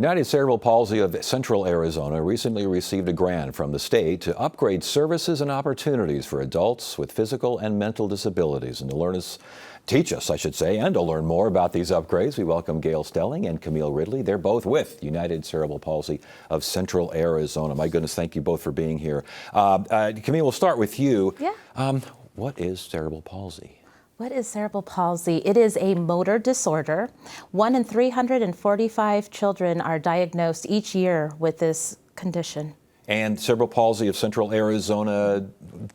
United Cerebral Palsy of Central Arizona recently received a grant from the state to upgrade services and opportunities for adults with physical and mental disabilities. And to teach us, and to learn more about these upgrades, we welcome Gail Stelling and Camille Ridley. They're both with United Cerebral Palsy of Central Arizona. My goodness, thank you both for being here. Camille, we'll start with you. Yeah. What is cerebral palsy? What is cerebral palsy? It is a motor disorder. 1 in 345 children are diagnosed each year with this condition. And Cerebral Palsy of Central Arizona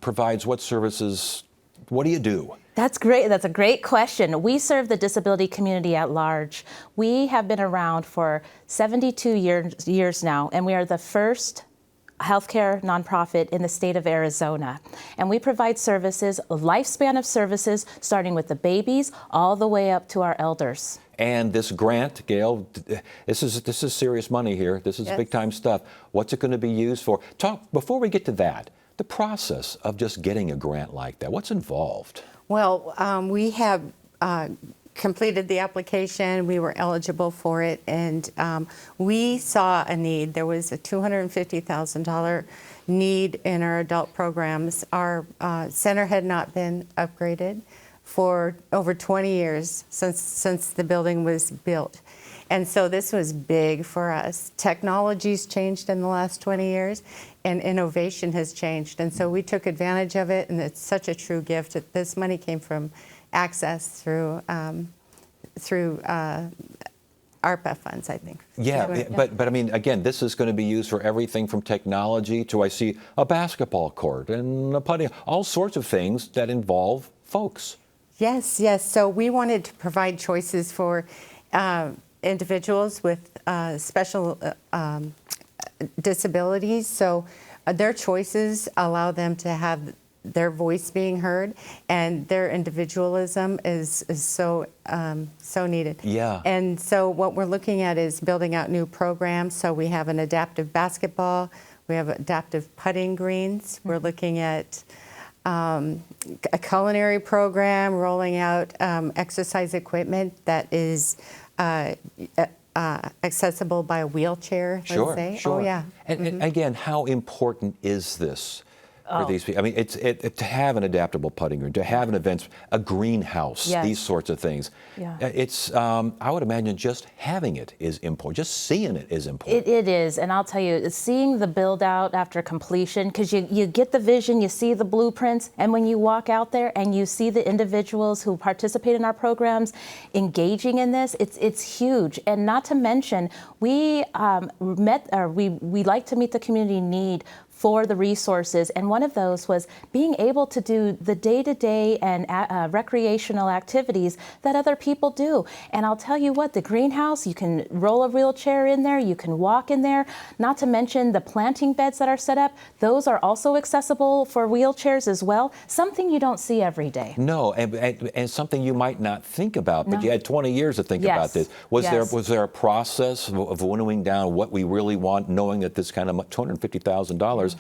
provides what services? What do you do? That's great. That's a great question. We serve the disability community at large. We have been around for 72 years now, and we are the first healthcare nonprofit in the state of Arizona. And we provide services, a lifespan of services, starting with the babies all the way up to our elders. And this grant, Gail, this is serious money here. This is big time stuff. What's it going to be used for? Before we get to that, the process of just getting a grant like that, what's involved? Well, we have completed the application. We were eligible for it, and we saw a need. There was a $250,000 need in our adult programs. Our center had not been upgraded for over 20 years since the building was built. And so this was big for us. Technology's changed in the last 20 years, and innovation has changed. And so we took advantage of it, and it's such a true gift. This money came from Access through ARPA funds, I think. Yeah, but I mean, again, this is going to be used for everything from technology to, I see, a basketball court and a putting, all sorts of things that involve folks. Yes. So we wanted to provide choices for individuals with special disabilities. So their choices allow them to have their voice being heard, and their individualism is so needed. Yeah. And so what we're looking at is building out new programs. So we have an adaptive basketball, we have adaptive putting greens. We're looking at a culinary program, rolling out exercise equipment that is accessible by a wheelchair, let's say. Sure. Oh, yeah. And again, how important is this for these people? I mean, to have an adaptable putting green, to have an event, a greenhouse, these sorts of things. Yeah. It's, I would imagine just having it is important. Just seeing it is important. It is, and I'll tell you, seeing the build out after completion, because you get the vision, you see the blueprints, and when you walk out there and you see the individuals who participate in our programs engaging in this, it's huge. And not to mention, we like to meet the community need for the resources, and one of those was being able to do the day-to-day and recreational activities that other people do. And I'll tell you what, the greenhouse, you can roll a wheelchair in there, you can walk in there, not to mention the planting beds that are set up. Those are also accessible for wheelchairs as well, something you don't see every day. No, and something you might not think about, but you had 20 years to think about this. Was there a process of winnowing down what we really want, knowing that this kind of $250,000,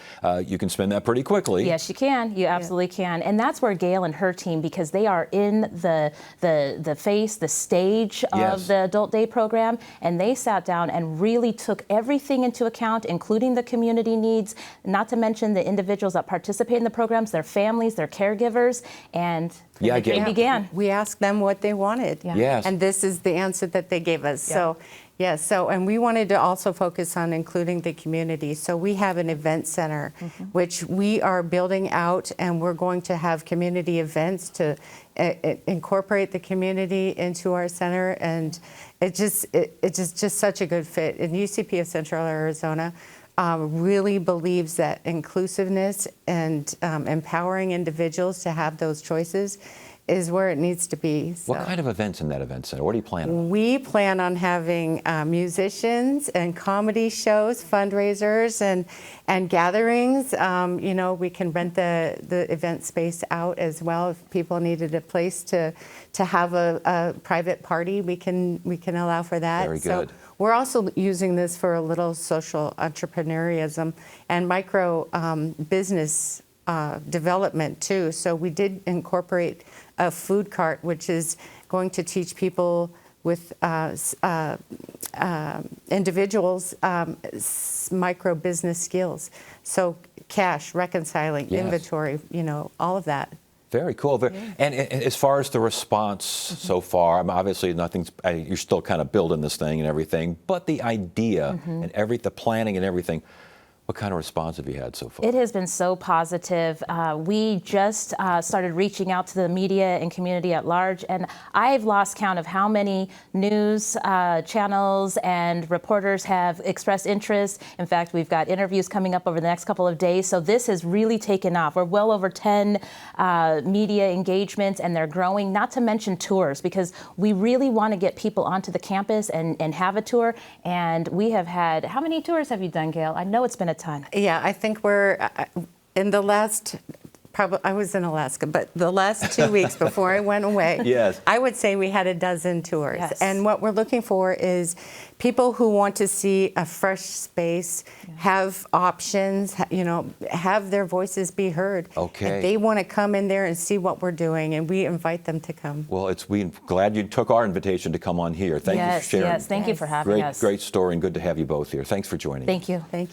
you can spend that pretty quickly? Yes, you can. You absolutely can. And that's where Gail and her team, because they are in the stage of the Adult Day program, and they sat down and really took everything into account, including the community needs, not to mention the individuals that participate in the programs, their families, their caregivers, and they began. We asked them what they wanted. Yes. And this is the answer that they gave us. And we wanted to also focus on including the community. So we have an event center, which we are building out, and we're going to have community events to incorporate the community into our center. And it's just such a good fit. And UCP of Central Arizona really believes that inclusiveness and empowering individuals to have those choices is where it needs to be. So. What kind of events in that event center? What do you plan on? We plan on having musicians and comedy shows, fundraisers, and gatherings. We can rent the event space out as well. If people needed a place to have a private party, we can allow for that. Very good. So we're also using this for a little social entrepreneurism and micro business development too. So we did incorporate a food cart, which is going to teach people with individuals' micro business skills. So cash, reconciling, Yes. inventory, all of that. Very cool. And as far as the response so far, obviously you're still kind of building this thing and everything, but the idea and the planning and everything, what kind of response have you had so far? It has been so positive. We just started reaching out to the media and community at large, and I've lost count of how many news channels and reporters have expressed interest. In fact, we've got interviews coming up over the next couple of days, so this has really taken off. We're well over 10 media engagements, and they're growing, not to mention tours, because we really want to get people onto the campus and have a tour, and we have had, how many tours have you done, Gail? I know it's been a ton. Yeah, I think we're in the last, probably, I was in Alaska, but the last 2 weeks before I went away, Yes. I would say we had a dozen tours. Yes. And what we're looking for is people who want to see a fresh space, have options, have their voices be heard. Okay. If they want to come in there and see what we're doing, and we invite them to come. Well, we're glad you took our invitation to come on here. Thank you for sharing. Yes, thank you for having us. Great story, and good to have you both here. Thanks for joining. Thank you. Thank you.